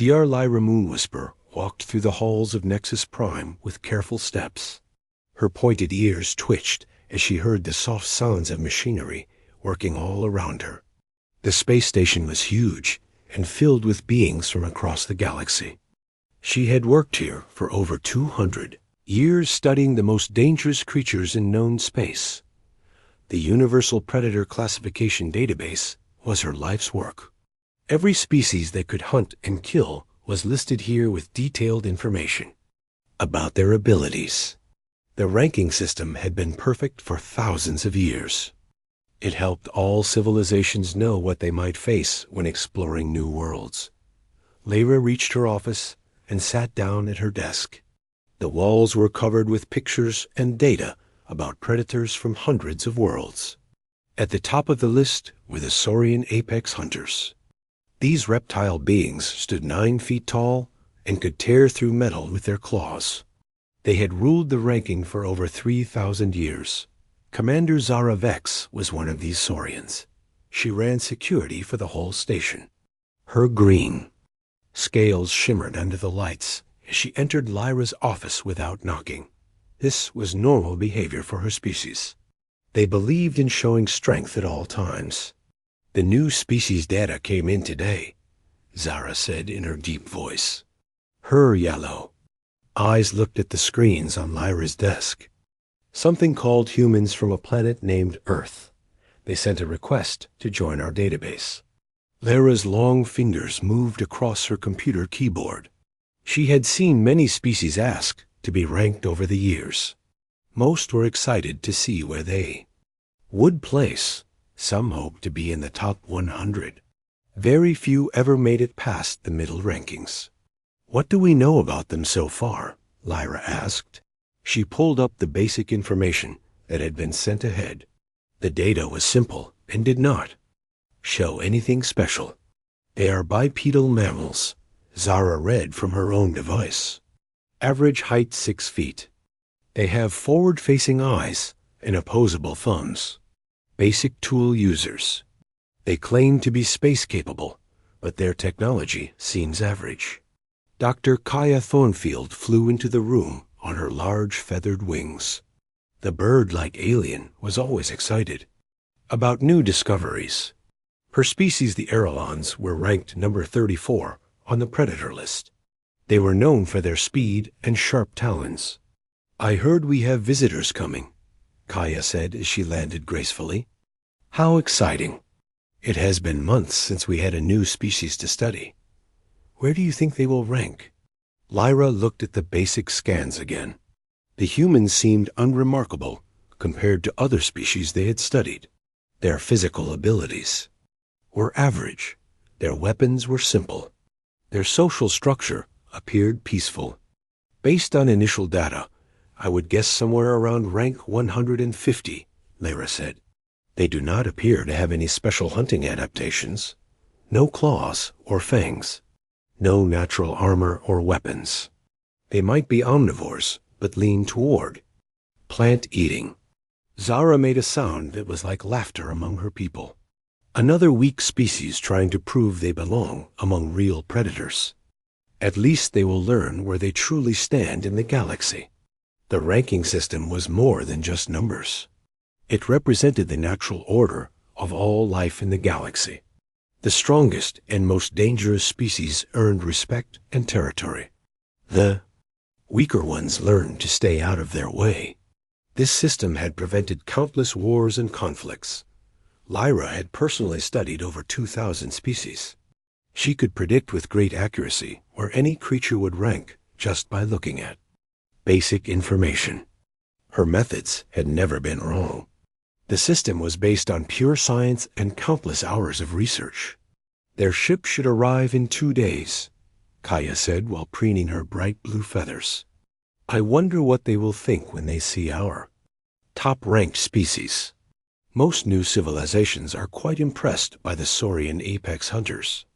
Dr. Lyra Moonwhisper walked through the halls of Nexus Prime with careful steps. Her pointed ears twitched as she heard the soft sounds of machinery working all around her. The space station was huge and filled with beings from across the galaxy. She had worked here for over 200 years studying the most dangerous creatures in known space. The Universal Predator Classification Database was her life's work. Every species they could hunt and kill was listed here with detailed information about their abilities. The ranking system had been perfect for thousands of years. It helped all civilizations know what they might face when exploring new worlds. Lyra reached her office and sat down at her desk. The walls were covered with pictures and data about predators from hundreds of worlds. At the top of the list were the Saurian apex hunters. These reptile beings stood 9 feet tall and could tear through metal with their claws. They had ruled the ranking for over 3,000 years. Commander Zara Vex was one of these Saurians. She ran security for the whole station. Her green scales shimmered under the lights as she entered Lyra's office without knocking. This was normal behavior for her species. They believed in showing strength at all times. "The new species data came in today," Zara said in her deep voice. Her yellow eyes looked at the screens on Lyra's desk. Something called humans from a planet named Earth. They sent a request to join our database. Lyra's long fingers moved across her computer keyboard. She had seen many species ask to be ranked over the years. Most were excited to see where they would place. Some hoped to be in the top 100. Very few ever made it past the middle rankings. "What do we know about them so far?" Lyra asked. She pulled up the basic information that had been sent ahead. The data was simple and did not show anything special. "They are bipedal mammals," Zara read from her own device. "Average height 6 feet. They have forward-facing eyes and opposable thumbs. Basic tool users. They claim to be space-capable, but their technology seems average." Dr. Kaya Thornfield flew into the room on her large feathered wings. The bird-like alien was always excited about new discoveries. Her species, the Aerolons, were ranked number 34 on the predator list. They were known for their speed and sharp talons. "I heard we have visitors coming," Kaya said as she landed gracefully. "How exciting. It has been months since we had a new species to study. Where do you think they will rank?" Lyra looked at the basic scans again. The humans seemed unremarkable compared to other species they had studied. Their physical abilities were average. Their weapons were simple. Their social structure appeared peaceful. "Based on initial data, I would guess somewhere around rank 150, Lyra said. "They do not appear to have any special hunting adaptations. No claws or fangs. No natural armor or weapons. They might be omnivores, but lean toward plant eating." Zara made a sound that was like laughter among her people. Another weak species trying to prove they belong among real predators. At least they will learn where they truly stand in the galaxy. The ranking system was more than just numbers. It represented the natural order of all life in the galaxy. The strongest and most dangerous species earned respect and territory. The weaker ones learned to stay out of their way. This system had prevented countless wars and conflicts. Lyra had personally studied over 2,000 species. She could predict with great accuracy where any creature would rank just by looking at basic information. Her methods had never been wrong. The system was based on pure science and countless hours of research. "Their ship should arrive in 2 days," Kaya said while preening her bright blue feathers. "I wonder what they will think when they see our top-ranked species." Most new civilizations are quite impressed by the Saurian apex hunters.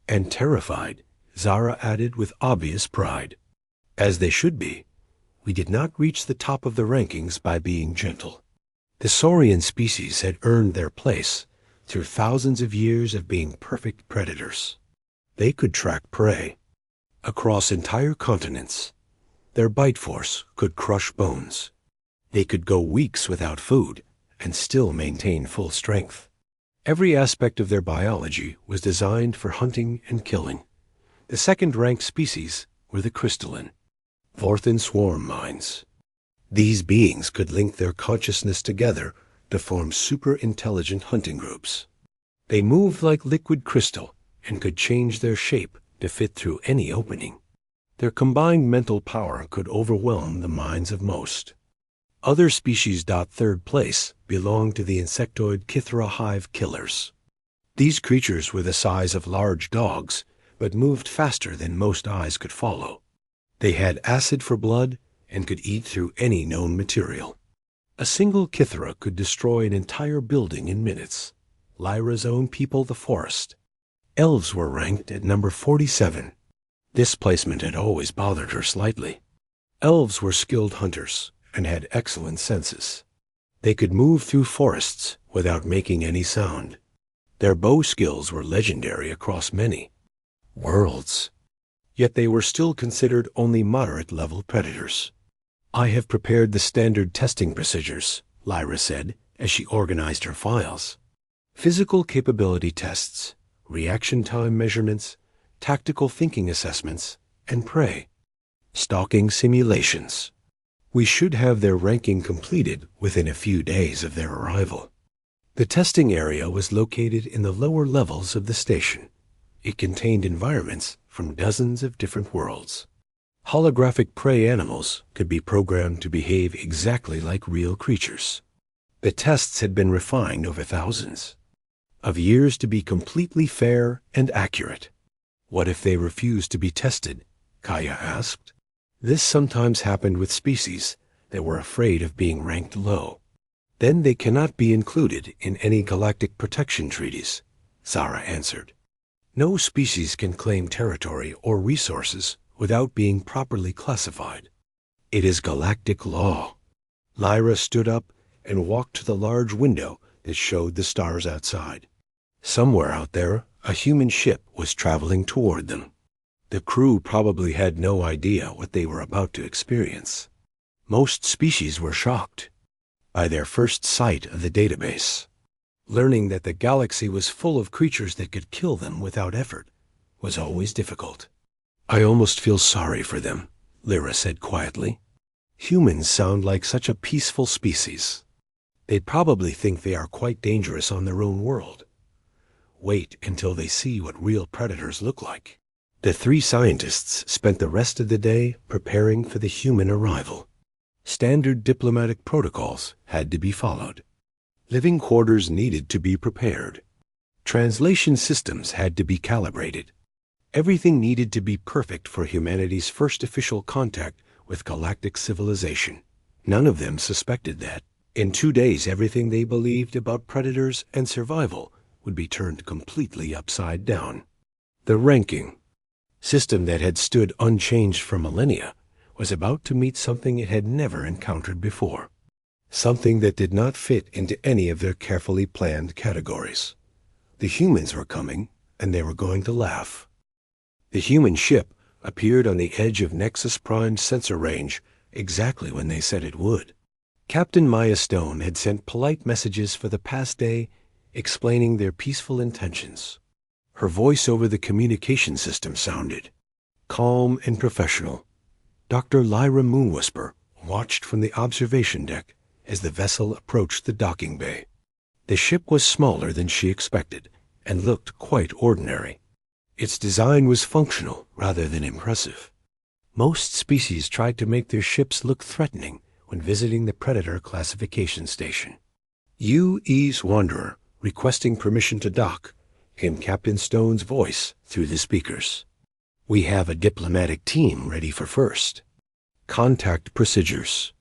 And terrified, Zara added with obvious pride. "As they should be. We did not reach the top of the rankings by being gentle. The Saurian species had earned their place through thousands of years of being perfect predators. They could track prey, across entire continents. Their bite force could crush bones. They could go weeks without food and still maintain full strength. Every aspect of their biology was designed for hunting and killing. The second-ranked species were the crystalline, fourth in swarm minds. These beings could link their consciousness together to form super-intelligent hunting groups. They moved like liquid crystal and could change their shape to fit through any opening. Their combined mental power could overwhelm the minds of most. Other species. Third place belonged to the insectoid Chithra hive killers. These creatures were the size of large dogs, but moved faster than most eyes could follow. They had acid for blood and could eat through any known material. A single Chithra could destroy an entire building in minutes. Lyra's own people, the forest. Elves were ranked at number 47. This placement had always bothered her slightly. Elves were skilled hunters and had excellent senses. They could move through forests without making any sound. Their bow skills were legendary across many worlds. Yet they were still considered only moderate-level predators. "I have prepared the standard testing procedures," Lyra said as she organized her files. Physical capability tests, reaction time measurements, tactical thinking assessments, and prey. Stalking simulations. We should have their ranking completed within a few days of their arrival. The testing area was located in the lower levels of the station. It contained environments from dozens of different worlds. Holographic prey animals could be programmed to behave exactly like real creatures. The tests had been refined over thousands of years to be completely fair and accurate. What if they refused to be tested? Kaya asked. This sometimes happened with species that were afraid of being ranked low. Then they cannot be included in any galactic protection treaties, Zara answered. No species can claim territory or resources without being properly classified. It is galactic law. Lyra stood up and walked to the large window that showed the stars outside. Somewhere out there, a human ship was traveling toward them. The crew probably had no idea what they were about to experience. Most species were shocked by their first sight of the database. Learning that the galaxy was full of creatures that could kill them without effort was always difficult. "I almost feel sorry for them," Lyra said quietly. "Humans sound like such a peaceful species. They'd probably think they are quite dangerous on their own world. Wait until they see what real predators look like." The three scientists spent the rest of the day preparing for the human arrival. Standard diplomatic protocols had to be followed. Living quarters needed to be prepared. Translation systems had to be calibrated. Everything needed to be perfect for humanity's first official contact with galactic civilization. None of them suspected that. In 2 days, everything they believed about predators and survival would be turned completely upside down. The ranking system that had stood unchanged for millennia was about to meet something it had never encountered before. Something that did not fit into any of their carefully planned categories. The humans were coming, and they were going to laugh. The human ship appeared on the edge of Nexus Prime's sensor range exactly when they said it would. Captain Maya Stone had sent polite messages for the past day explaining their peaceful intentions. Her voice over the communication system sounded calm and professional. Dr. Lyra Moonwhisper watched from the observation deck as the vessel approached the docking bay. The ship was smaller than she expected and looked quite ordinary. Its design was functional rather than impressive. Most species tried to make their ships look threatening when visiting the Predator classification station. U.E.'s Wanderer, requesting permission to dock, came Captain Stone's voice through the speakers. "We have a diplomatic team ready for first. Contact procedures."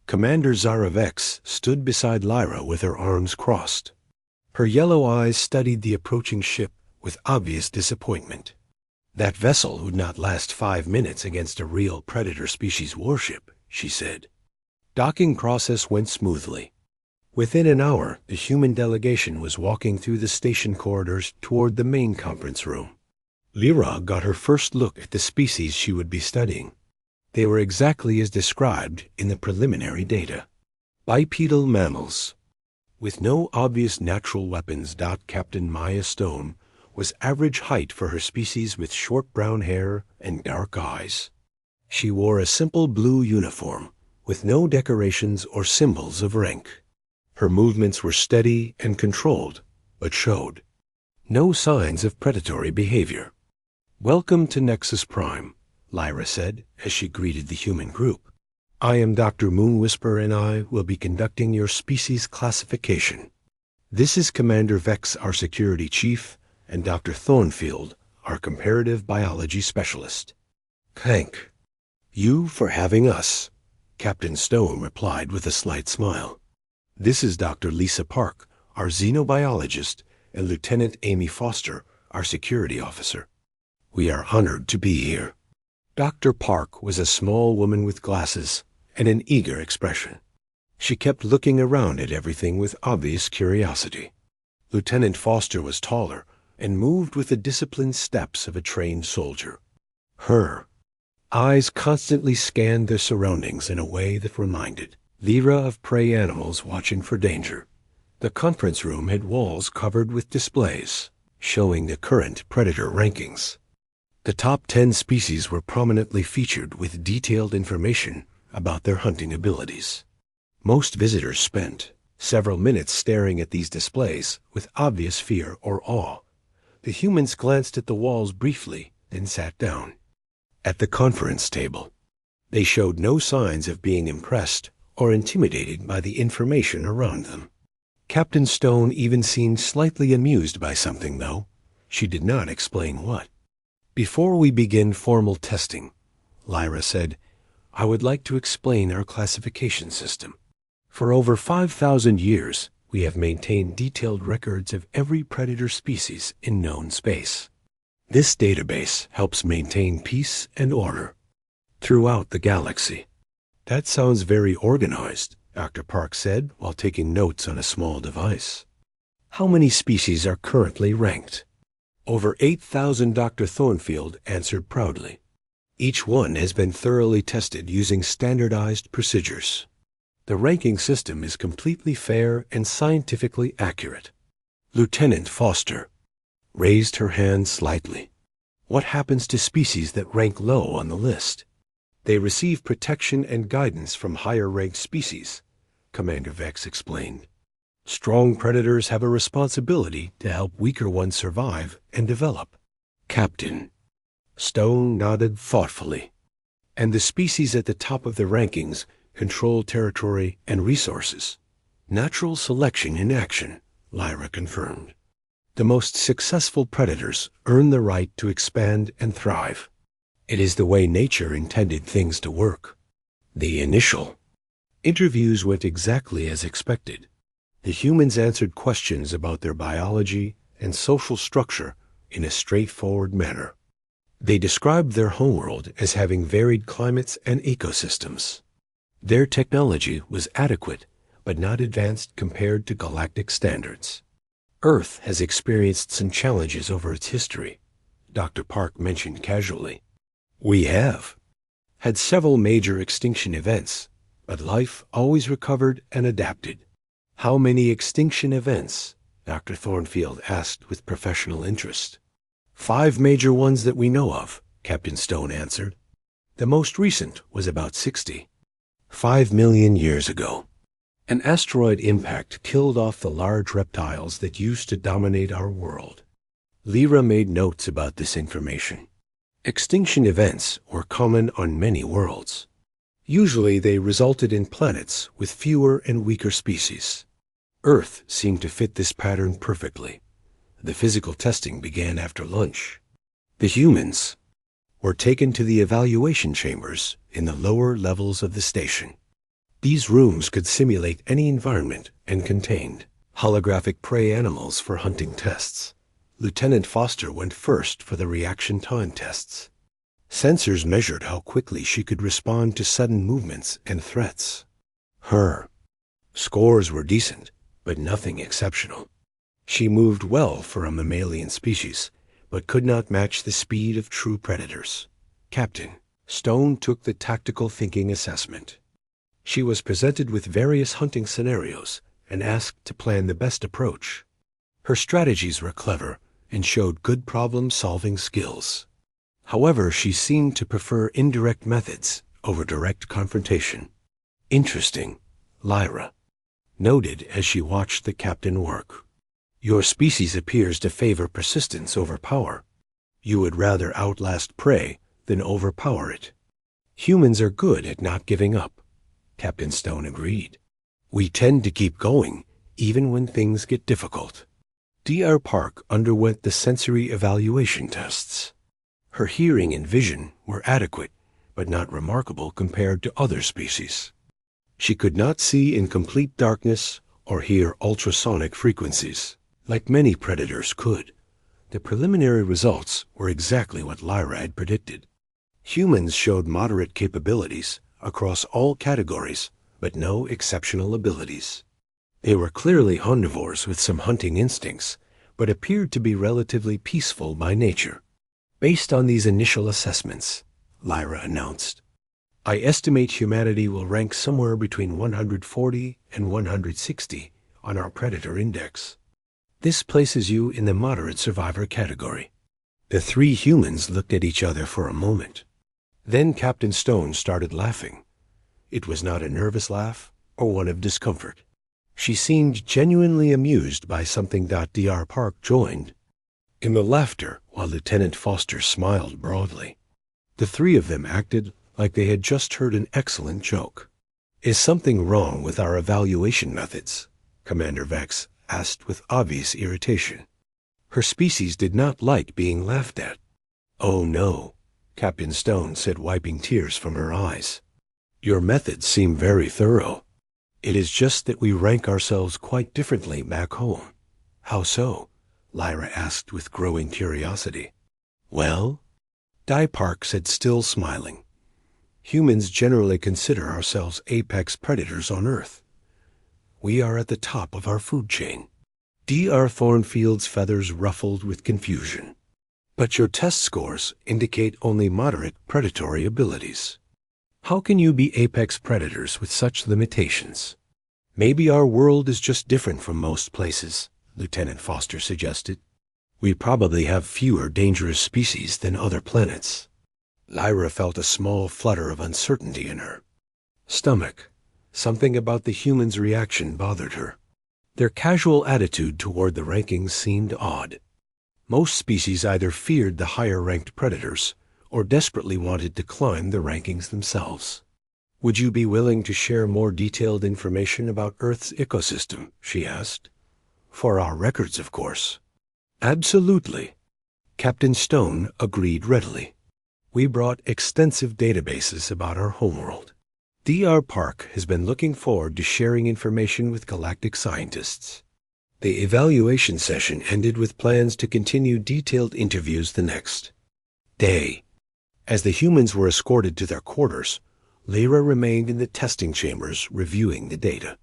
Commander Zara Vex stood beside Lyra with her arms crossed. Her yellow eyes studied the approaching ship with obvious disappointment. "That vessel would not last 5 minutes against a real Predator species warship," she said. Docking process went smoothly. Within an hour, the human delegation was walking through the station corridors toward the main conference room. Lyra got her first look at the species she would be studying. They were exactly as described in the preliminary data. Bipedal mammals. With no obvious natural weapons, Captain Maya Stone was average height for her species with short brown hair and dark eyes. She wore a simple blue uniform with no decorations or symbols of rank. Her movements were steady and controlled, but showed no signs of predatory behavior. "Welcome to Nexus Prime," Lyra said as she greeted the human group. "I am Dr. Moonwhisper, and I will be conducting your species classification. This is Commander Vex, our security chief, and Dr. Thornfield, our comparative biology specialist." "Thank you for having us," Captain Stone replied with a slight smile. "This is Dr. Lisa Park, our xenobiologist, and Lieutenant Amy Foster, our security officer. We are honored to be here." Dr. Park was a small woman with glasses and an eager expression. She kept looking around at everything with obvious curiosity. Lieutenant Foster was taller and moved with the disciplined steps of a trained soldier. Her eyes constantly scanned their surroundings in a way that reminded Lyra of prey animals watching for danger. The conference room had walls covered with displays showing the current predator rankings. The top 10 species were prominently featured with detailed information about their hunting abilities. Most visitors spent several minutes staring at these displays with obvious fear or awe. The humans glanced at the walls briefly, then sat down. At the conference table, they showed no signs of being impressed or intimidated by the information around them. Captain Stone even seemed slightly amused by something, though she did not explain what. "Before we begin formal testing," Lyra said, "I would like to explain our classification system. For over 5,000 years, we have maintained detailed records of every predator species in known space. This database helps maintain peace and order throughout the galaxy." "That sounds very organized," Dr. Park said while taking notes on a small device. "How many species are currently ranked?" "Over 8,000, Dr. Thornfield answered proudly. "Each one has been thoroughly tested using standardized procedures. The ranking system is completely fair and scientifically accurate." Lieutenant Foster raised her hand slightly. "What happens to species that rank low on the list?" "They receive protection and guidance from higher-ranked species," Commander Vex explained. "Strong predators have a responsibility to help weaker ones survive and develop." Captain Stone nodded thoughtfully. "And the species at the top of the rankings control territory and resources." "Natural selection in action," Lyra confirmed. "The most successful predators earn the right to expand and thrive. It is the way nature intended things to work." The initial interviews went exactly as expected. The humans answered questions about their biology and social structure in a straightforward manner. They described their homeworld as having varied climates and ecosystems. Their technology was adequate, but not advanced compared to galactic standards. "Earth has experienced some challenges over its history," Dr. Park mentioned casually. "We have had several major extinction events, but life always recovered and adapted." "How many extinction events?" Dr. Thornfield asked with professional interest. "5 major ones that we know of," Captain Stone answered. "The most recent was about 65 million years ago. An asteroid impact killed off the large reptiles that used to dominate our world." Lyra made notes about this information. Extinction events were common on many worlds. Usually they resulted in planets with fewer and weaker species. Earth seemed to fit this pattern perfectly. The physical testing began after lunch. The humans were taken to the evaluation chambers in the lower levels of the station. These rooms could simulate any environment and contained holographic prey animals for hunting tests. Lieutenant Foster went first for the reaction time tests. Sensors measured how quickly she could respond to sudden movements and threats. Her scores were decent, but nothing exceptional. She moved well for a mammalian species, but could not match the speed of true predators. Captain Stone took the tactical thinking assessment. She was presented with various hunting scenarios and asked to plan the best approach. Her strategies were clever and showed good problem-solving skills. However, she seemed to prefer indirect methods over direct confrontation. Interesting, Lyra noted as she watched the captain work. Your species appears to favor persistence over power. You would rather outlast prey than overpower it. Humans are good at not giving up, Captain Stone agreed. We tend to keep going, even when things get difficult. Dr. Park underwent the sensory evaluation tests. Her hearing and vision were adequate, but not remarkable compared to other species. She could not see in complete darkness or hear ultrasonic frequencies, like many predators could. The preliminary results were exactly what Lyra had predicted. Humans showed moderate capabilities across all categories, but no exceptional abilities. They were clearly omnivores with some hunting instincts, but appeared to be relatively peaceful by nature. Based on these initial assessments, Lyra announced, I estimate humanity will rank somewhere between 140 and 160 on our Predator Index. This places you in the moderate survivor category. The three humans looked at each other for a moment. Then Captain Stone started laughing. It was not a nervous laugh or one of discomfort. She seemed genuinely amused by something. Dr. Park joined in the laughter while Lieutenant Foster smiled broadly. The three of them acted like they had just heard an excellent joke. Is something wrong with our evaluation methods? Commander Vex asked with obvious irritation. Her species did not like being laughed at. Oh no, Captain Stone said, wiping tears from her eyes. Your methods seem very thorough. It is just that we rank ourselves quite differently back home. How so? Lyra asked with growing curiosity. Well, Dr. Park said, still smiling. Humans generally consider ourselves apex predators on Earth. We are at the top of our food chain. Dr. Thornfield's feathers ruffled with confusion. But your test scores indicate only moderate predatory abilities. How can you be apex predators with such limitations? Maybe our world is just different from most places, Lieutenant Foster suggested. We probably have fewer dangerous species than other planets. Lyra felt a small flutter of uncertainty in her stomach. Something about the humans' reaction bothered her. Their casual attitude toward the rankings seemed odd. Most species either feared the higher-ranked predators or desperately wanted to climb the rankings themselves. Would you be willing to share more detailed information about Earth's ecosystem? She asked. For our records, of course. Absolutely. Captain Stone agreed readily. We brought extensive databases about our homeworld. Dr. Park has been looking forward to sharing information with galactic scientists. The evaluation session ended with plans to continue detailed interviews the next day. As the humans were escorted to their quarters, Lyra remained in the testing chambers reviewing the data.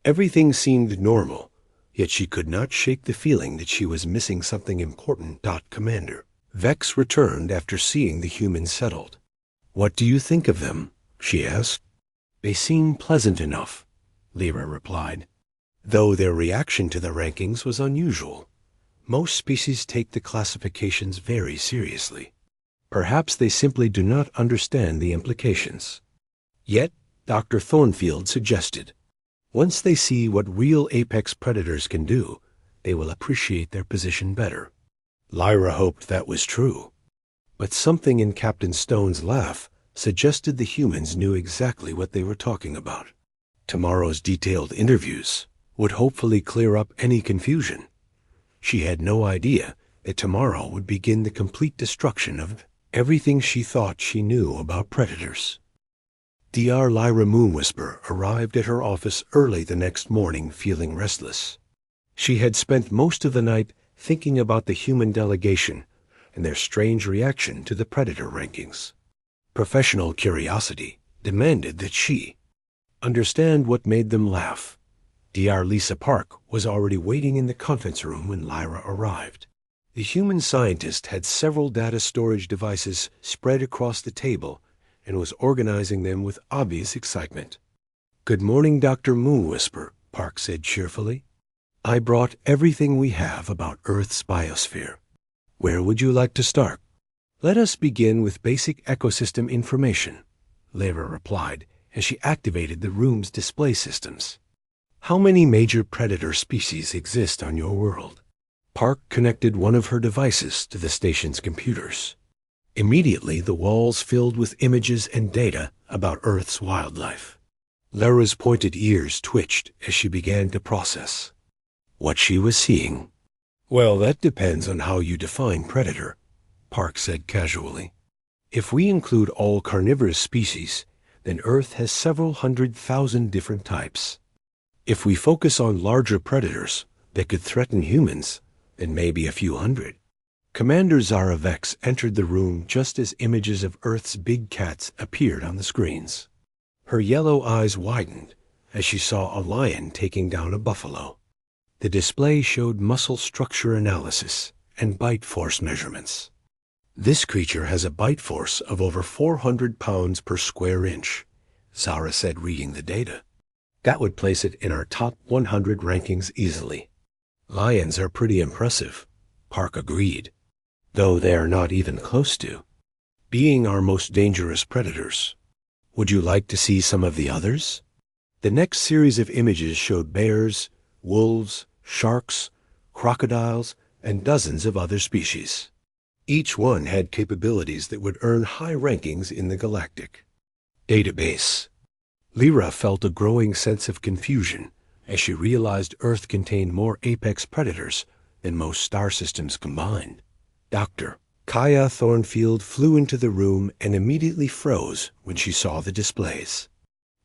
Everything seemed normal, yet she could not shake the feeling that she was missing something important. Commander Vex returned after seeing the humans settled. What do you think of them? She asked. They seem pleasant enough, Lyra replied, though their reaction to the rankings was unusual. Most species take the classifications very seriously. Perhaps they simply do not understand the implications. Yet, Dr. Thornfield suggested, once they see what real apex predators can do, they will appreciate their position better. Lyra hoped that was true. But something in Captain Stone's laugh suggested the humans knew exactly what they were talking about. Tomorrow's detailed interviews would hopefully clear up any confusion. She had no idea that tomorrow would begin the complete destruction of everything she thought she knew about predators. Dr. Lyra Moonwhisper arrived at her office early the next morning, feeling restless. She had spent most of the night thinking about the human delegation and their strange reaction to the predator rankings. Professional curiosity demanded that she understand what made them laugh. Dr. Lisa Park was already waiting in the conference room when Lyra arrived. The human scientist had several data storage devices spread across the table and was organizing them with obvious excitement. "Good morning, Dr. Moonwhisper," Park said cheerfully. "I brought everything we have about Earth's biosphere. Where would you like to start?" "Let us begin with basic ecosystem information," Lyra replied as she activated the room's display systems. "How many major predator species exist on your world?" Park connected one of her devices to the station's computers. Immediately, the walls filled with images and data about Earth's wildlife. Lyra's pointed ears twitched as she began to process what she was seeing. "Well, that depends on how you define predator," Park said casually. "If we include all carnivorous species, then Earth has several 100,000 different types. If we focus on larger predators that could threaten humans, then maybe a few hundred." Commander Zara Vex entered the room just as images of Earth's big cats appeared on the screens. Her yellow eyes widened as she saw a lion taking down a buffalo. The display showed muscle structure analysis and bite force measurements. "This creature has a bite force of over 400 pounds per square inch," Zara said, reading the data. "That would place it in our top 100 rankings easily." "Lions are pretty impressive," Park agreed, "though they are not even close to being our most dangerous predators. Would you like to see some of the others?" The next series of images showed bears, wolves, sharks, crocodiles, and dozens of other species. Each one had capabilities that would earn high rankings in the galactic database. Lyra felt a growing sense of confusion as she realized Earth contained more apex predators than most star systems combined. Dr. Kaya Thornfield flew into the room and immediately froze when she saw the displays.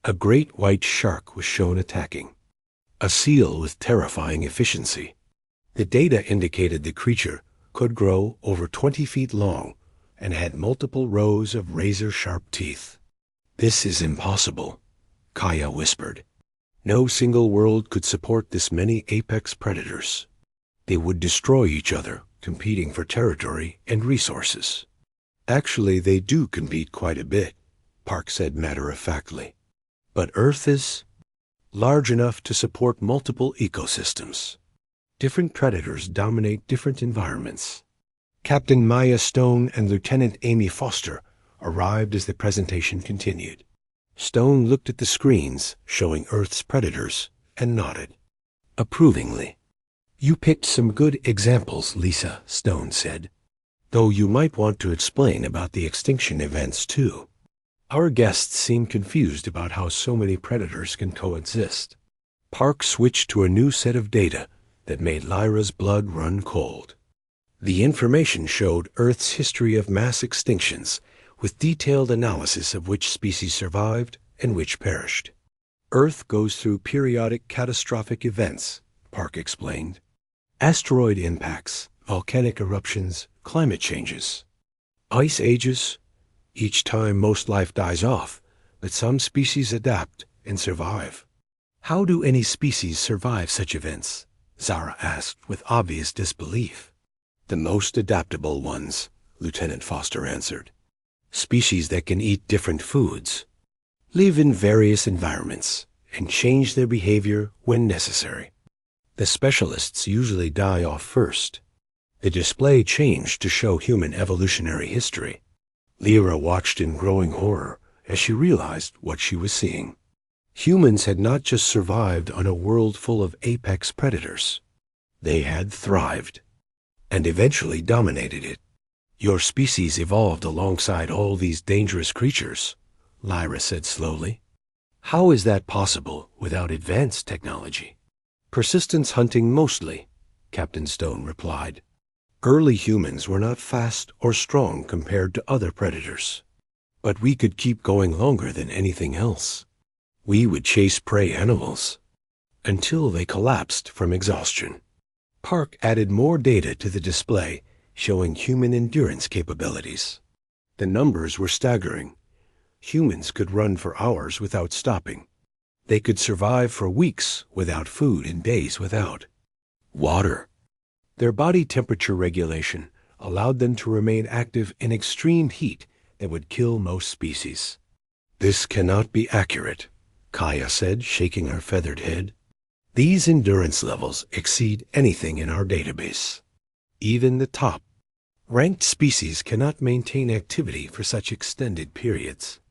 A great white shark was shown attacking a seal with terrifying efficiency. The data indicated the creature could grow over 20 feet long and had multiple rows of razor-sharp teeth. "This is impossible," Kaya whispered. "No single world could support this many apex predators. They would destroy each other, competing for territory and resources." "Actually, they do compete quite a bit," Park said matter-of-factly. "But Earth is large enough to support multiple ecosystems. Different predators dominate different environments." Captain Maya Stone and Lieutenant Amy Foster arrived as the presentation continued. Stone looked at the screens showing Earth's predators and nodded approvingly. "You picked some good examples, Lisa," Stone said, "though you might want to explain about the extinction events, too. Our guests seem confused about how so many predators can coexist." Park switched to a new set of data that made Lyra's blood run cold. The information showed Earth's history of mass extinctions, with detailed analysis of which species survived and which perished. "Earth goes through periodic catastrophic events," Park explained. "Asteroid impacts, volcanic eruptions, climate changes, ice ages. Each time most life dies off, but some species adapt and survive." "How do any species survive such events?" Zara asked with obvious disbelief. "The most adaptable ones," Lieutenant Foster answered. "Species that can eat different foods, live in various environments, and change their behavior when necessary. The specialists usually die off first." The display changed to show human evolutionary history. Lyra watched in growing horror as she realized what she was seeing. Humans had not just survived on a world full of apex predators. They had thrived and eventually dominated it. "Your species evolved alongside all these dangerous creatures," Lyra said slowly. "How is that possible without advanced technology?" "Persistence hunting mostly," Captain Stone replied. "Early humans were not fast or strong compared to other predators. But we could keep going longer than anything else. We would chase prey animals until they collapsed from exhaustion." Park added more data to the display, showing human endurance capabilities. The numbers were staggering. Humans could run for hours without stopping. They could survive for weeks without food and days without water. Their body temperature regulation allowed them to remain active in extreme heat that would kill most species. "This cannot be accurate," Kaya said, shaking her feathered head. "These endurance levels exceed anything in our database. Even the top ranked species cannot maintain activity for such extended periods."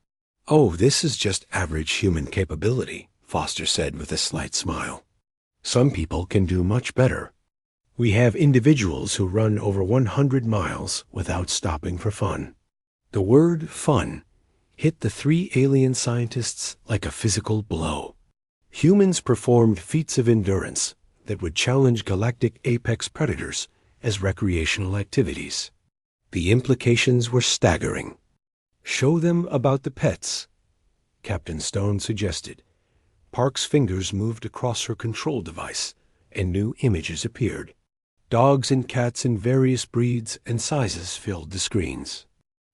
"Oh, this is just average human capability," Foster said with a slight smile. "Some people can do much better. We have individuals who run over 100 miles without stopping for fun." The word fun hit the three alien scientists like a physical blow. Humans performed feats of endurance that would challenge galactic apex predators as recreational activities. The implications were staggering. "Show them about the pets," Captain Stone suggested. Park's fingers moved across her control device, and new images appeared. Dogs and cats in various breeds and sizes filled the screens.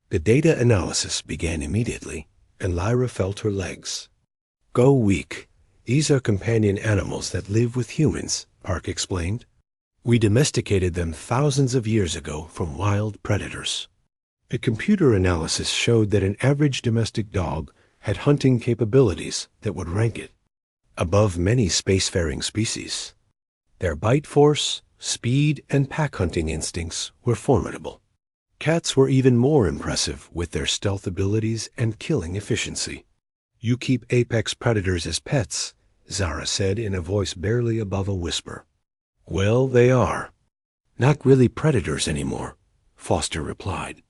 The data analysis began immediately, and Lyra felt her legs go weak. "These are companion animals that live with humans," Park explained. "We domesticated them thousands of years ago from wild predators." A computer analysis showed that an average domestic dog had hunting capabilities that would rank it above many spacefaring species. Their bite force, speed, and pack hunting instincts were formidable. Cats were even more impressive with their stealth abilities and killing efficiency. "You keep apex predators as pets," Zara said in a voice barely above a whisper. "Well, they are. Not really predators anymore," Foster replied.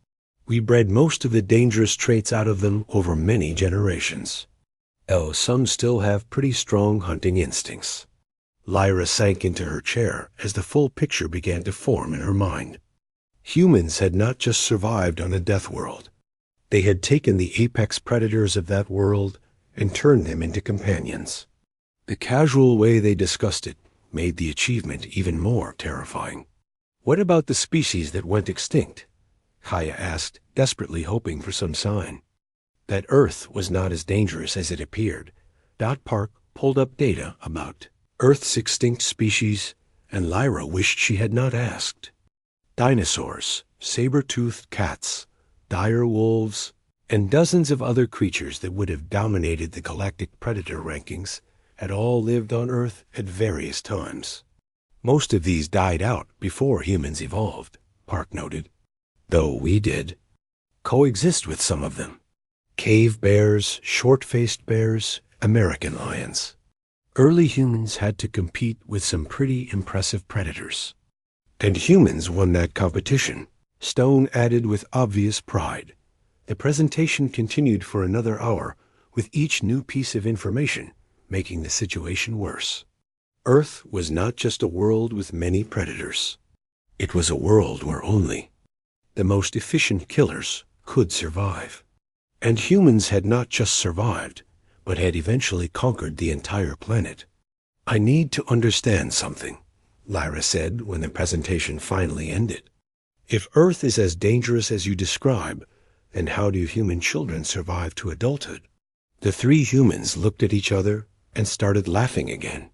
"We bred most of the dangerous traits out of them over many generations. Oh, some still have pretty strong hunting instincts." Lyra sank into her chair as the full picture began to form in her mind. Humans had not just survived on a death world. They had taken the apex predators of that world and turned them into companions. The casual way they discussed it made the achievement even more terrifying. "What about the species that went extinct?" Kaya asked, desperately hoping for some sign. That Earth was not as dangerous as it appeared. Park pulled up data about Earth's extinct species, and Lyra wished she had not asked. Dinosaurs, saber-toothed cats, dire wolves, and dozens of other creatures that would have dominated the galactic predator rankings had all lived on Earth at various times. Most of these died out before humans evolved, Park noted, though we did coexist with some of them. Cave bears, short-faced bears, American lions. Early humans had to compete with some pretty impressive predators. And humans won that competition, Stone added with obvious pride. The presentation continued for another hour, with each new piece of information making the situation worse. Earth was not just a world with many predators. It was a world where only the most efficient killers could survive. And humans had not just survived, but had eventually conquered the entire planet. "I need to understand something," Lyra said when the presentation finally ended. "If Earth is as dangerous as you describe, then how do human children survive to adulthood?" The three humans looked at each other and started laughing again.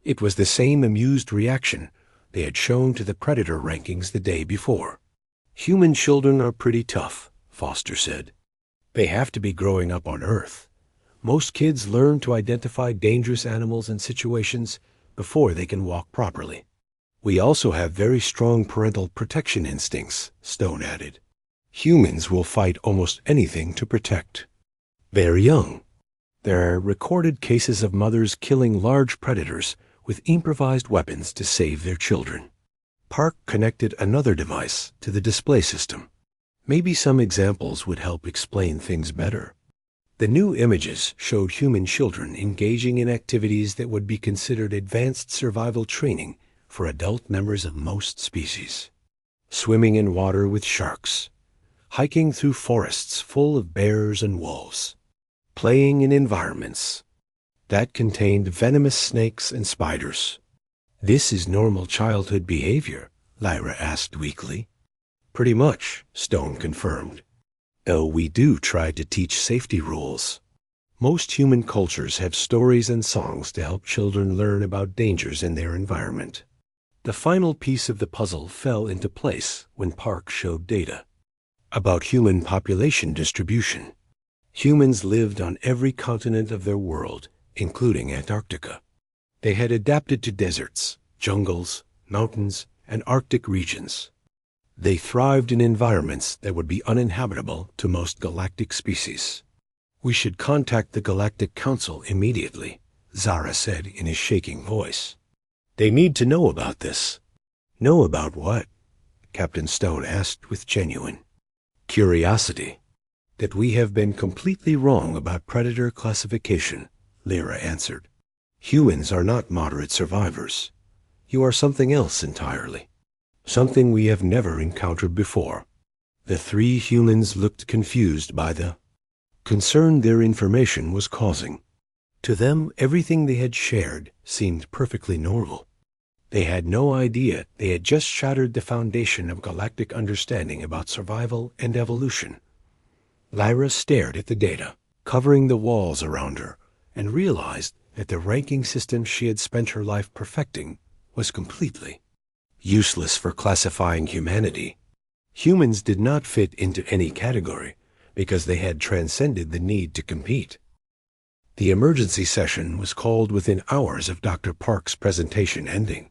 It was the same amused reaction they had shown to the predator rankings the day before. "Human children are pretty tough," Foster said. "They have to be growing up on Earth. Most kids learn to identify dangerous animals and situations before they can walk properly. We also have very strong parental protection instincts," Stone added. "Humans will fight almost anything to protect. They're young. There are recorded cases of mothers killing large predators with improvised weapons to save their children." Park connected another device to the display system. Maybe some examples would help explain things better. The new images showed human children engaging in activities that would be considered advanced survival training for adult members of most species. Swimming in water with sharks, hiking through forests full of bears and wolves, playing in environments that contained venomous snakes and spiders. "This is normal childhood behavior?" Lyra asked weakly. "Pretty much," Stone confirmed. "Though we do try to teach safety rules. Most human cultures have stories and songs to help children learn about dangers in their environment. The final piece of the puzzle fell into place when Park showed data about human population distribution. Humans lived on every continent of their world, including Antarctica. They had adapted to deserts, jungles, mountains, and Arctic regions. They thrived in environments that would be uninhabitable to most galactic species. "We should contact the Galactic Council immediately," Zara said in his shaking voice. "They need to know about this." "Know about what?" Captain Stone asked with genuine curiosity. "That we have been completely wrong about predator classification," Lyra answered. "Humans are not moderate survivors. You are something else entirely. Something we have never encountered before." The three humans looked confused by the concern their information was causing. To them, everything they had shared seemed perfectly normal. They had no idea they had just shattered the foundation of galactic understanding about survival and evolution. Lyra stared at the data, covering the walls around her, and realized that the ranking system she had spent her life perfecting was completely useless for classifying humanity. Humans did not fit into any category because they had transcended the need to compete. The emergency session was called within hours of Dr. Park's presentation ending.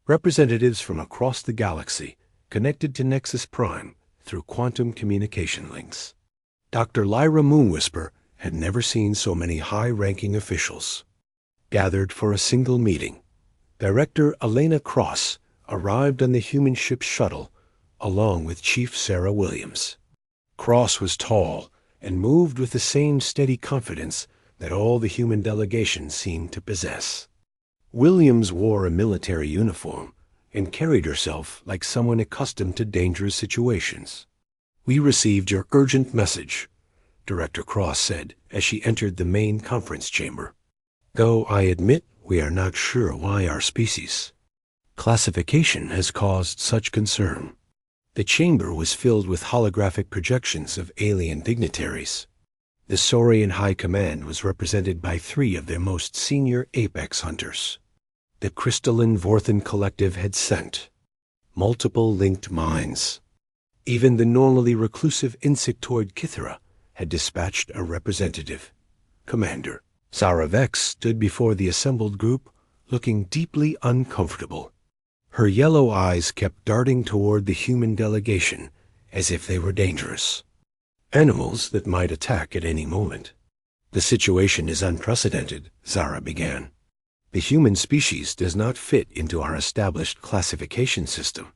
Representatives from across the galaxy connected to Nexus Prime through quantum communication links. Dr. Lyra Moonwhisper had never seen so many high-ranking officials gathered for a single meeting. Director Elena Cross arrived on the human ship shuttle along with Chief Sarah Williams. Cross was tall and moved with the same steady confidence that all the human delegation seemed to possess. Williams wore a military uniform and carried herself like someone accustomed to dangerous situations. "We received your urgent message," Director Cross said as she entered the main conference chamber. "Though I admit we are not sure why our species classification has caused such concern." The chamber was filled with holographic projections of alien dignitaries. The Saurian High Command was represented by three of their most senior apex hunters. The crystalline Vorthan Collective had sent multiple linked minds. Even the normally reclusive insectoid Kithera had dispatched a representative. Commander Zara Vex stood before the assembled group, looking deeply uncomfortable. Her yellow eyes kept darting toward the human delegation as if they were dangerous animals that might attack at any moment. "The situation is unprecedented," Zara began. "The human species does not fit into our established classification system.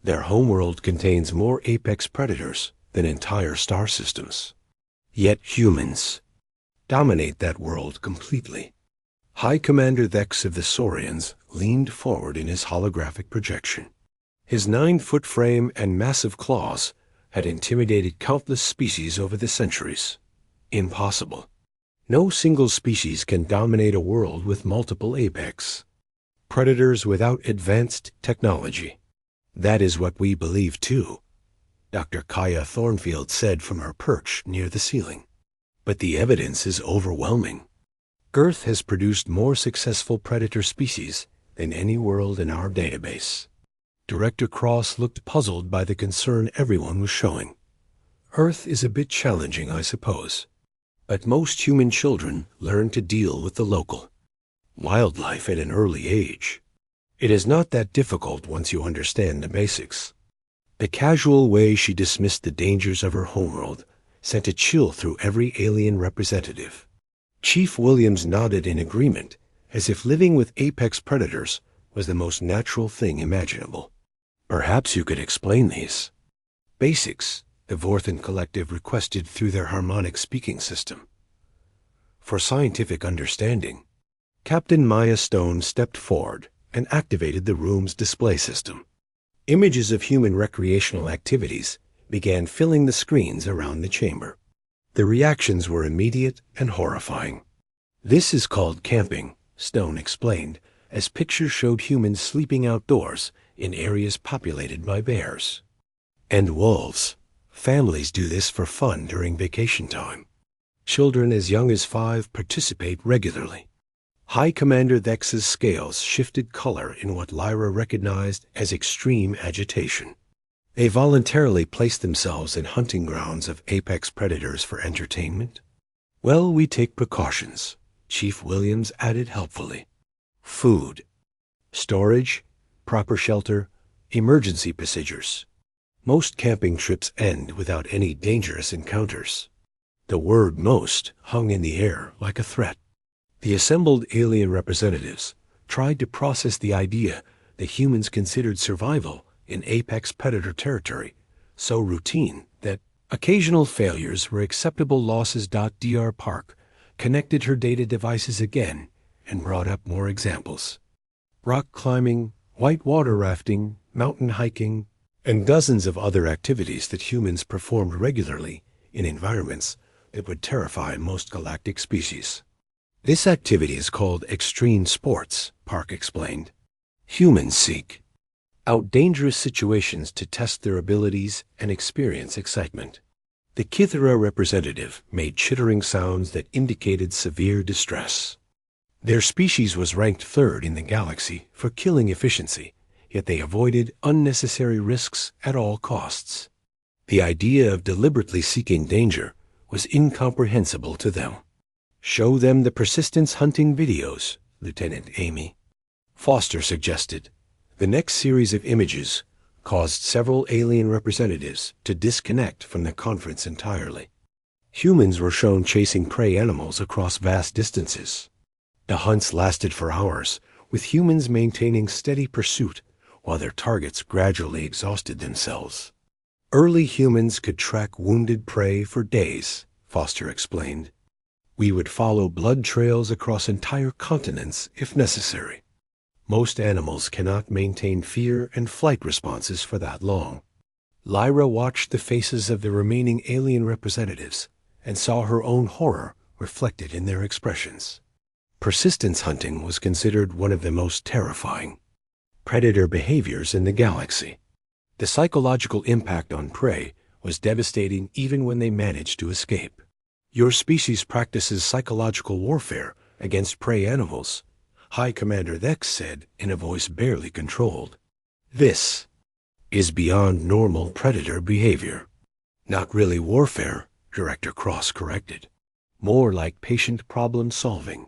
Their homeworld contains more apex predators than entire star systems. Yet humans dominate that world completely." High Commander Vex of the Saurians leaned forward in his holographic projection. His 9-foot frame and massive claws had intimidated countless species over the centuries. Impossible. No single species can dominate a world with multiple apex predators without advanced technology. "That is what we believe too," Dr. Kaya Thornfield said from her perch near the ceiling. "But the evidence is overwhelming. Earth has produced more successful predator species than any world in our database." Director Cross looked puzzled by the concern everyone was showing. "Earth is a bit challenging, I suppose. But most human children learn to deal with the local wildlife at an early age. It is not that difficult once you understand the basics." The casual way she dismissed the dangers of her homeworld sent a chill through every alien representative. Chief Williams nodded in agreement, as if living with apex predators was the most natural thing imaginable. "Perhaps you could explain these basics," the Vorthan Collective requested through their harmonic speaking system. "For scientific understanding." Captain Maya Stone stepped forward and activated the room's display system. Images of human recreational activities began filling the screens around the chamber. The reactions were immediate and horrifying. "This is called camping," Stone explained, as pictures showed humans sleeping outdoors in areas populated by bears and wolves. Families do this for fun during vacation time. Children as young as 5 participate regularly. High Commander Thex's scales shifted color in what Lyra recognized as extreme agitation. They voluntarily placed themselves in hunting grounds of apex predators for entertainment. Well, we take precautions, Chief Williams added helpfully. Food, storage, proper shelter, emergency procedures. Most camping trips end without any dangerous encounters. The word most hung in the air like a threat. The assembled alien representatives tried to process the idea that humans considered survival in apex predator territory so routine that occasional failures were acceptable losses. Dr. Park connected her data devices again and brought up more examples. Rock climbing, whitewater rafting, mountain hiking, and dozens of other activities that humans performed regularly in environments that would terrify most galactic species. This activity is called extreme sports, Park explained. Humans seek out dangerous situations to test their abilities and experience excitement. The Kithera representative made chittering sounds that indicated severe distress. Their species was ranked third in the galaxy for killing efficiency, yet they avoided unnecessary risks at all costs. The idea of deliberately seeking danger was incomprehensible to them. Show them the persistence hunting videos, Lieutenant Amy Foster suggested. The next series of images caused several alien representatives to disconnect from the conference entirely. Humans were shown chasing prey animals across vast distances. The hunts lasted for hours, with humans maintaining steady pursuit while their targets gradually exhausted themselves. Early humans could track wounded prey for days, Foster explained. We would follow blood trails across entire continents if necessary. Most animals cannot maintain fear and flight responses for that long. Lyra watched the faces of the remaining alien representatives and saw her own horror reflected in their expressions. Persistence hunting was considered one of the most terrifying predator behaviors in the galaxy. The psychological impact on prey was devastating even when they managed to escape. Your species practices psychological warfare against prey animals, High Commander Thex said in a voice barely controlled. This is beyond normal predator behavior. Not really warfare, Director Cross corrected. More like patient problem solving.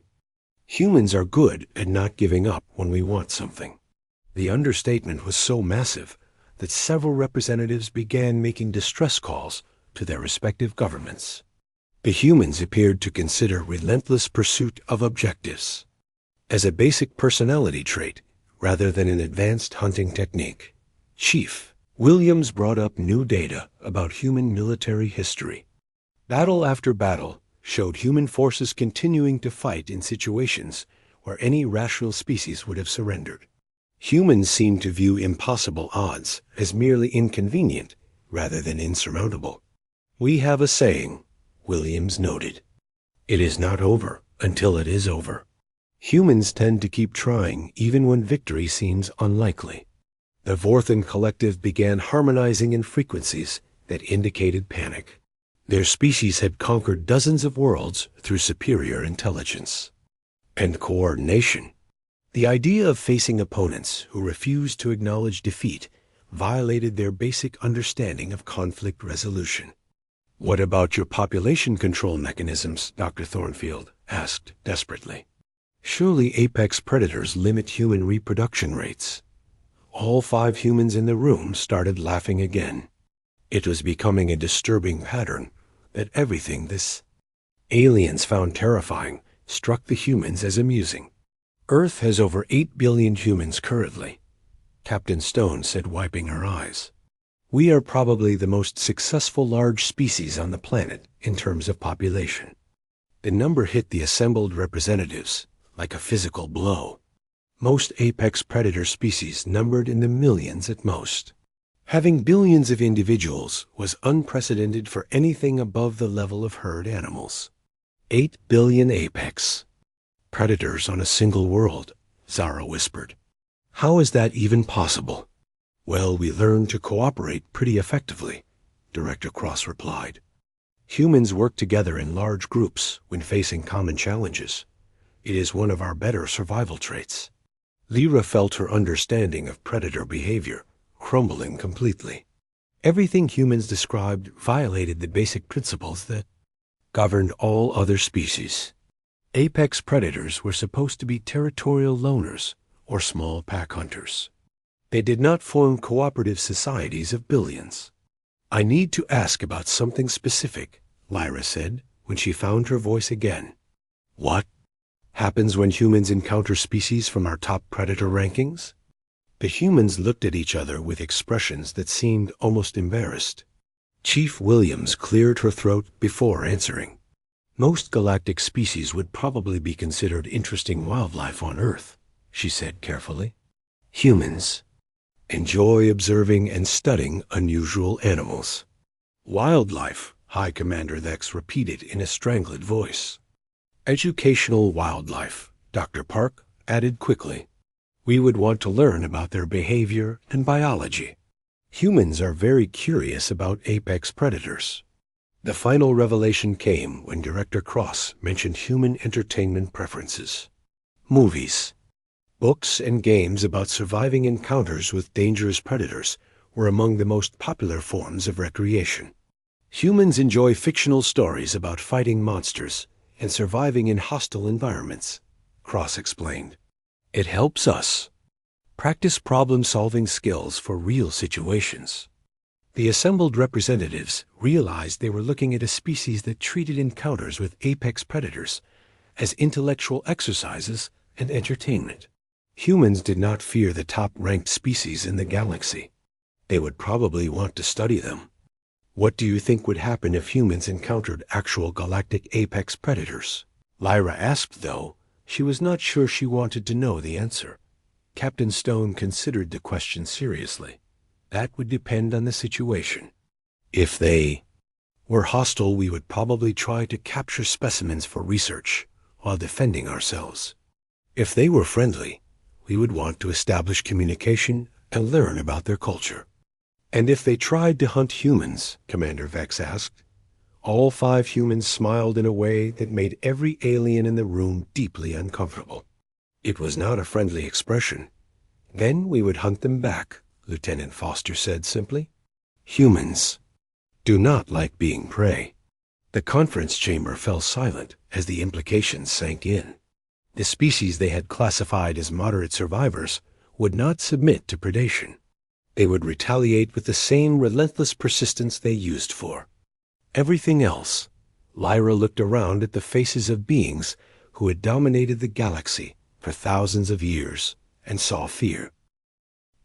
Humans are good at not giving up when we want something. The understatement was so massive that several representatives began making distress calls to their respective governments. The humans appeared to consider relentless pursuit of objectives as a basic personality trait rather than an advanced hunting technique. Chief Williams brought up new data about human military history. Battle after battle showed human forces continuing to fight in situations where any rational species would have surrendered. Humans seem to view impossible odds as merely inconvenient rather than insurmountable. We have a saying, Williams noted. It is not over until it is over. Humans tend to keep trying even when victory seems unlikely. The Vorthan collective began harmonizing in frequencies that indicated panic. Their species had conquered dozens of worlds through superior intelligence and coordination. The idea of facing opponents who refused to acknowledge defeat violated their basic understanding of conflict resolution. What about your population control mechanisms? Dr. Thornfield asked desperately. Surely apex predators limit human reproduction rates. All 5 humans in the room started laughing again. It was becoming a disturbing pattern that everything this aliens found terrifying struck the humans as amusing. Earth has over 8 billion humans currently, Captain Stone said, wiping her eyes. We are probably the most successful large species on the planet in terms of population. The number hit the assembled representatives like a physical blow. Most apex predator species numbered in the millions at most. Having billions of individuals was unprecedented for anything above the level of herd animals. 8 billion apex predators on a single world, Zara whispered. How is that even possible? Well, we learned to cooperate pretty effectively, Director Cross replied. Humans work together in large groups when facing common challenges. It is one of our better survival traits. Lyra felt her understanding of predator behavior crumbling completely. Everything humans described violated the basic principles that governed all other species. Apex predators were supposed to be territorial loners or small pack hunters. They did not form cooperative societies of billions. "I need to ask about something specific," Lyra said when she found her voice again. "What happens when humans encounter species from our top predator rankings?" The humans looked at each other with expressions that seemed almost embarrassed. Chief Williams cleared her throat before answering. "Most galactic species would probably be considered interesting wildlife on Earth," she said carefully. "Humans enjoy observing and studying unusual animals." "Wildlife," High Commander Vex repeated in a strangled voice. "Educational wildlife," Dr. Park added quickly. "We would want to learn about their behavior and biology. Humans are very curious about apex predators." The final revelation came when Director Cross mentioned human entertainment preferences. Movies, books, and games about surviving encounters with dangerous predators were among the most popular forms of recreation. Humans enjoy fictional stories about fighting monsters and surviving in hostile environments, Cross explained. "It helps us practice problem-solving skills for real situations." The assembled representatives realized they were looking at a species that treated encounters with apex predators as intellectual exercises and entertainment. Humans did not fear the top-ranked species in the galaxy. They would probably want to study them. "What do you think would happen if humans encountered actual galactic apex predators?" Lyra asked, though she was not sure she wanted to know the answer. Captain Stone considered the question seriously. That would depend on the situation. "If they were hostile, we would probably try to capture specimens for research while defending ourselves. If they were friendly, we would want to establish communication and learn about their culture." "And if they tried to hunt humans?" Commander Vex asked. All 5 humans smiled in a way that made every alien in the room deeply uncomfortable. It was not a friendly expression. "Then we would hunt them back," Lieutenant Foster said simply. "Humans do not like being prey." The conference chamber fell silent as the implications sank in. The species they had classified as moderate survivors would not submit to predation. They would retaliate with the same relentless persistence they used for everything else. Lyra looked around at the faces of beings who had dominated the galaxy for thousands of years and saw fear.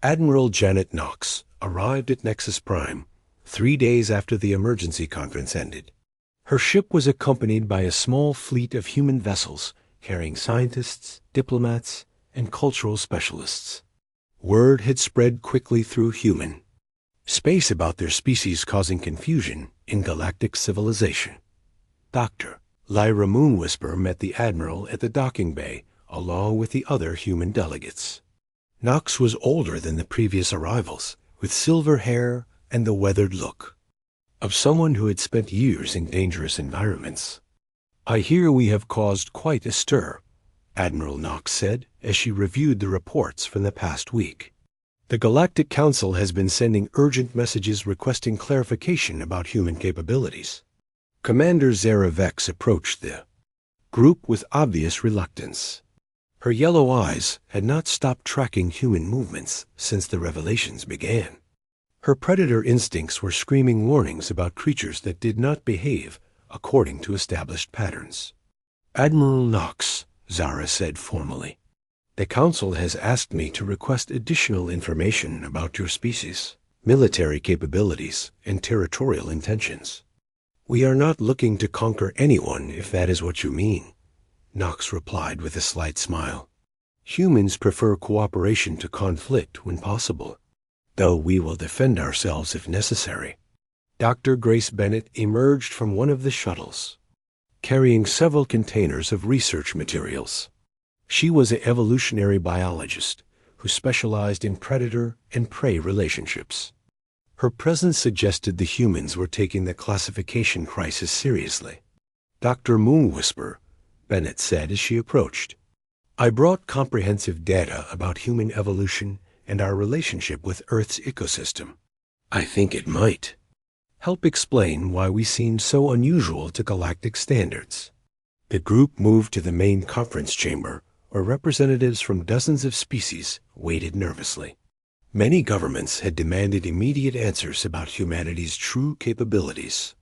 Admiral Janet Knox arrived at Nexus Prime 3 days after the emergency conference ended. Her ship was accompanied by a small fleet of human vessels carrying scientists, diplomats, and cultural specialists. Word had spread quickly through human space about their species causing confusion in galactic civilization. Dr. Lyra Moonwhisper met the Admiral at the docking bay along with the other human delegates. Knox was older than the previous arrivals, with silver hair and the weathered look of someone who had spent years in dangerous environments. "I hear we have caused quite a stir," Admiral Knox said as she reviewed the reports from the past week. "The Galactic Council has been sending urgent messages requesting clarification about human capabilities." Commander Zara Vex approached the group with obvious reluctance. Her yellow eyes had not stopped tracking human movements since the revelations began. Her predator instincts were screaming warnings about creatures that did not behave according to established patterns. "Admiral Knox," Zara said formally, "the Council has asked me to request additional information about your species, military capabilities, and territorial intentions." "We are not looking to conquer anyone, if that is what you mean," Knox replied with a slight smile. "Humans prefer cooperation to conflict when possible, though we will defend ourselves if necessary." Dr. Grace Bennett emerged from one of the shuttles, carrying several containers of research materials. She was an evolutionary biologist who specialized in predator and prey relationships. Her presence suggested the humans were taking the classification crisis seriously. Dr. Moonwhisper Bennett said as she approached. I brought comprehensive data about human evolution and our relationship with Earth's ecosystem. I think it might help explain why we seem so unusual to galactic standards. The group moved to the main conference chamber, where representatives from dozens of species waited nervously. Many governments had demanded immediate answers about humanity's true capabilities.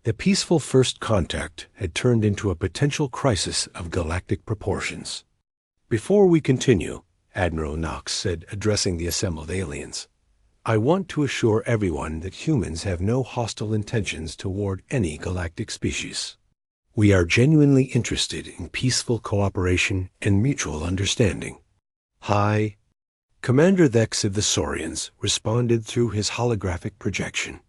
The peaceful first contact had turned into a potential crisis of galactic proportions. Before we continue, Admiral Knox said, addressing the assembled aliens, I want to assure everyone that humans have no hostile intentions toward any galactic species. We are genuinely interested in peaceful cooperation and mutual understanding. Hi. Commander Vex of the Saurians responded through his holographic projection.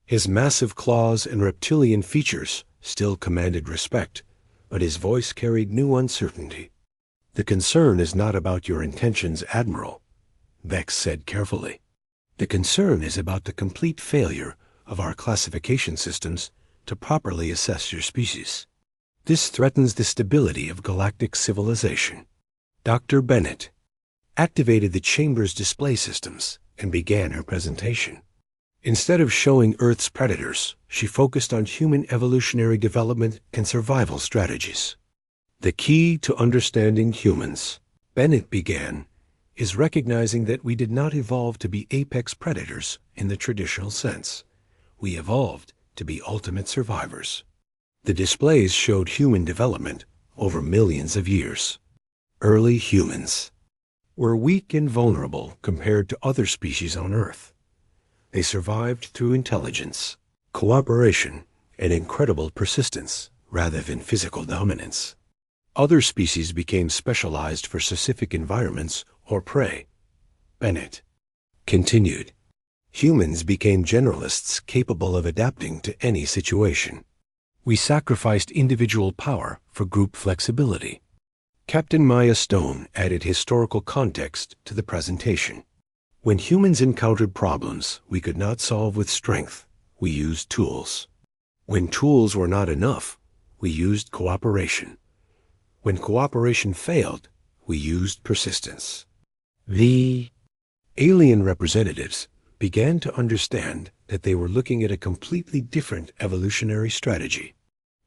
His massive claws and reptilian features still commanded respect, but his voice carried new uncertainty. The concern is not about your intentions, Admiral, Vex said carefully. The concern is about the complete failure of our classification systems to properly assess your species. This threatens the stability of galactic civilization. Dr. Bennett activated the chamber's display systems and began her presentation. Instead of showing Earth's predators, she focused on human evolutionary development and survival strategies. The key to understanding humans, Bennett began, is recognizing that we did not evolve to be apex predators in the traditional sense. We evolved to be ultimate survivors. The displays showed human development over millions of years. Early humans were weak and vulnerable compared to other species on Earth. They survived through intelligence, cooperation, and incredible persistence rather than physical dominance. Other species became specialized for specific environments or prey. Bennett continued. Humans became generalists capable of adapting to any situation. We sacrificed individual power for group flexibility. Captain Maya Stone added historical context to the presentation. When humans encountered problems we could not solve with strength, we used tools. When tools were not enough, we used cooperation. When cooperation failed, we used persistence. The alien representatives began to understand that they were looking at a completely different evolutionary strategy.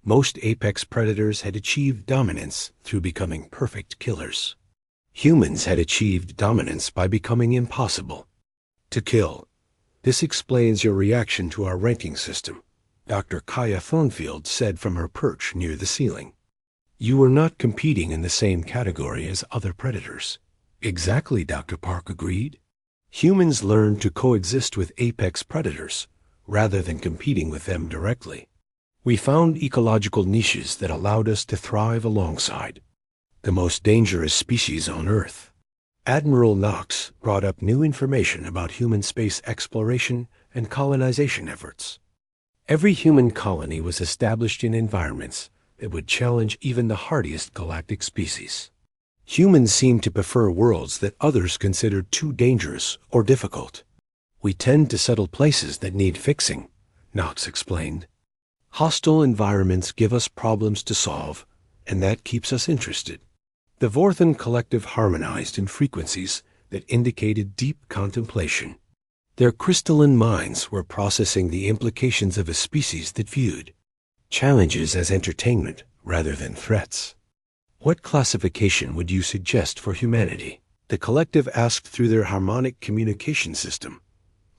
Most apex predators had achieved dominance through becoming perfect killers. Humans had achieved dominance by becoming impossible to kill. This explains your reaction to our ranking system, Dr. Kaya Thornfield said from her perch near the ceiling. You were not competing in the same category as other predators. Exactly, Dr. Park agreed. Humans learned to coexist with apex predators rather than competing with them directly. We found ecological niches that allowed us to thrive alongside the most dangerous species on Earth. Admiral Knox brought up new information about human space exploration and colonization efforts. Every human colony was established in environments that would challenge even the hardiest galactic species. Humans seem to prefer worlds that others consider too dangerous or difficult. We tend to settle places that need fixing, Knox explained. Hostile environments give us problems to solve, and that keeps us interested. The Vorthan collective harmonized in frequencies that indicated deep contemplation. Their crystalline minds were processing the implications of a species that viewed challenges as entertainment rather than threats. What classification would you suggest for humanity? The collective asked through their harmonic communication system.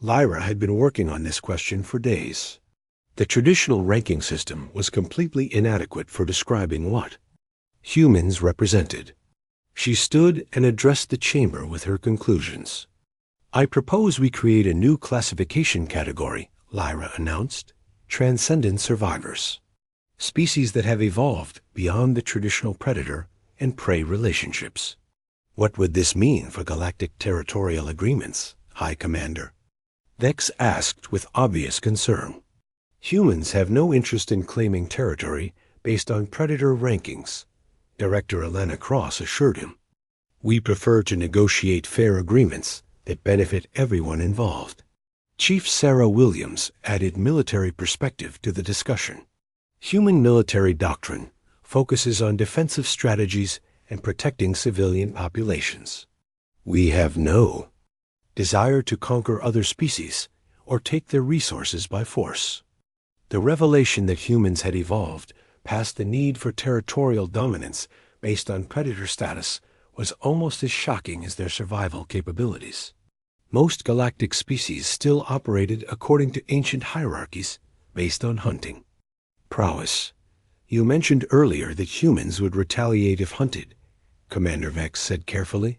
Lyra had been working on this question for days. The traditional ranking system was completely inadequate for describing what humans represented. She stood and addressed the chamber with her conclusions. I propose we create a new classification category, Lyra announced. Transcendent survivors. Species that have evolved beyond the traditional predator and prey relationships. What would this mean for galactic territorial agreements, High Commander? Vex asked with obvious concern. Humans have no interest in claiming territory based on predator rankings, Director Elena Cross assured him. We prefer to negotiate fair agreements that benefit everyone involved. Chief Sarah Williams added military perspective to the discussion. Human military doctrine focuses on defensive strategies and protecting civilian populations. We have no desire to conquer other species or take their resources by force. The revelation that humans had evolved past the need for territorial dominance based on predator status was almost as shocking as their survival capabilities. Most galactic species still operated according to ancient hierarchies based on hunting. Prowess. You mentioned earlier that humans would retaliate if hunted, Commander Vex said carefully.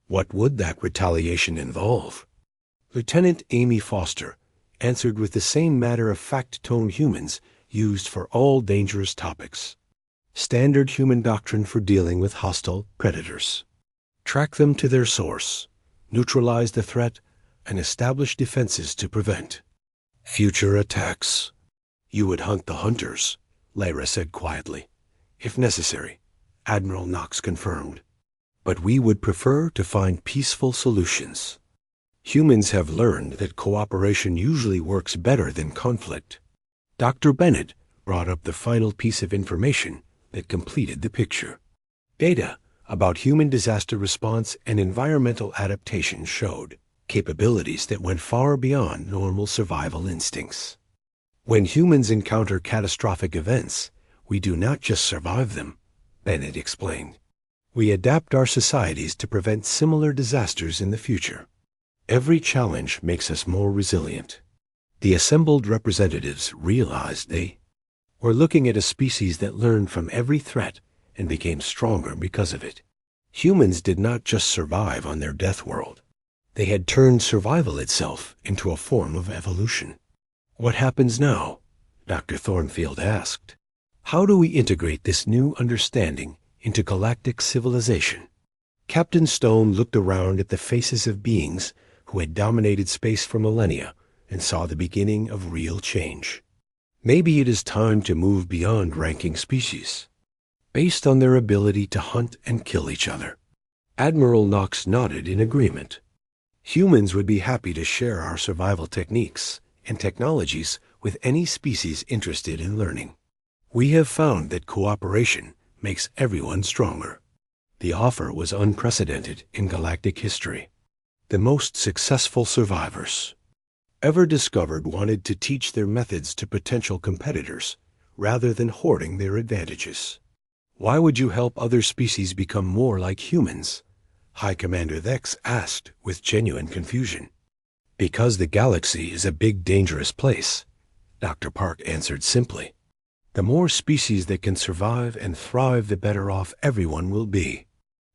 What would that retaliation involve? Lieutenant Amy Foster answered with the same matter-of-fact tone humans used for all dangerous topics. Standard human doctrine for dealing with hostile predators. Track them to their source, neutralize the threat, and establish defenses to prevent future attacks. You would hunt the hunters, Lyra said quietly. If necessary, Admiral Knox confirmed. But we would prefer to find peaceful solutions. Humans have learned that cooperation usually works better than conflict. Dr. Bennett brought up the final piece of information that completed the picture. Data about human disaster response and environmental adaptation showed capabilities that went far beyond normal survival instincts. When humans encounter catastrophic events, we do not just survive them, Bennett explained. We adapt our societies to prevent similar disasters in the future. Every challenge makes us more resilient. The assembled representatives realized they were looking at a species that learned from every threat and became stronger because of it. Humans did not just survive on their death world. They had turned survival itself into a form of evolution. What happens now? Dr. Thornfield asked. How do we integrate this new understanding into galactic civilization? Captain Stone looked around at the faces of beings who had dominated space for millennia and saw the beginning of real change. Maybe it is time to move beyond ranking species, based on their ability to hunt and kill each other. Admiral Knox nodded in agreement. Humans would be happy to share our survival techniques and technologies with any species interested in learning. We have found that cooperation makes everyone stronger. The offer was unprecedented in galactic history. The most successful survivors ever discovered wanted to teach their methods to potential competitors rather than hoarding their advantages. Why would you help other species become more like humans? High Commander Vex asked with genuine confusion. Because the galaxy is a big, dangerous place, Dr. Park answered simply. The more species that can survive and thrive, the better off everyone will be.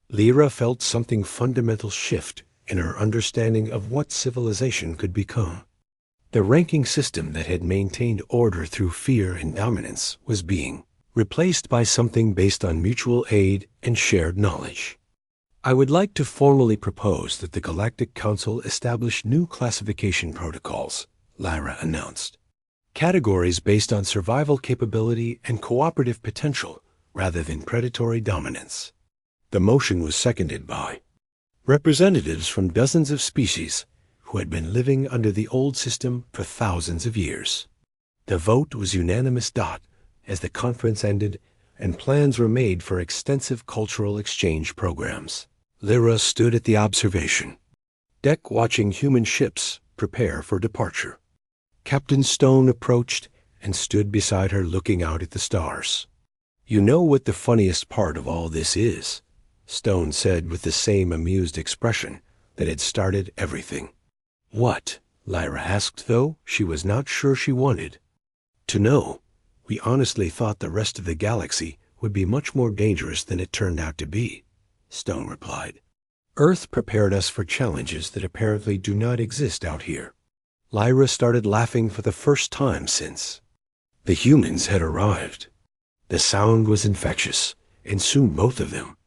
Lyra felt something fundamental shift in her understanding of what civilization could become. The ranking system that had maintained order through fear and dominance was being replaced by something based on mutual aid and shared knowledge. I would like to formally propose that the Galactic Council establish new classification protocols, Lyra announced. Categories based on survival capability and cooperative potential rather than predatory dominance. The motion was seconded by representatives from dozens of species who had been living under the old system for thousands of years. The vote was unanimous. As the conference ended and plans were made for extensive cultural exchange programs, Lyra stood at the observation deck watching human ships prepare for departure. Captain Stone approached and stood beside her looking out at the stars. You know what the funniest part of all this is? Stone said with the same amused expression that had started everything. What? Lyra asked, though she was not sure she wanted to know. We honestly thought the rest of the galaxy would be much more dangerous than it turned out to be, Stone replied. Earth prepared us for challenges that apparently do not exist out here. Lyra started laughing for the first time since the humans had arrived. The sound was infectious, and soon both of them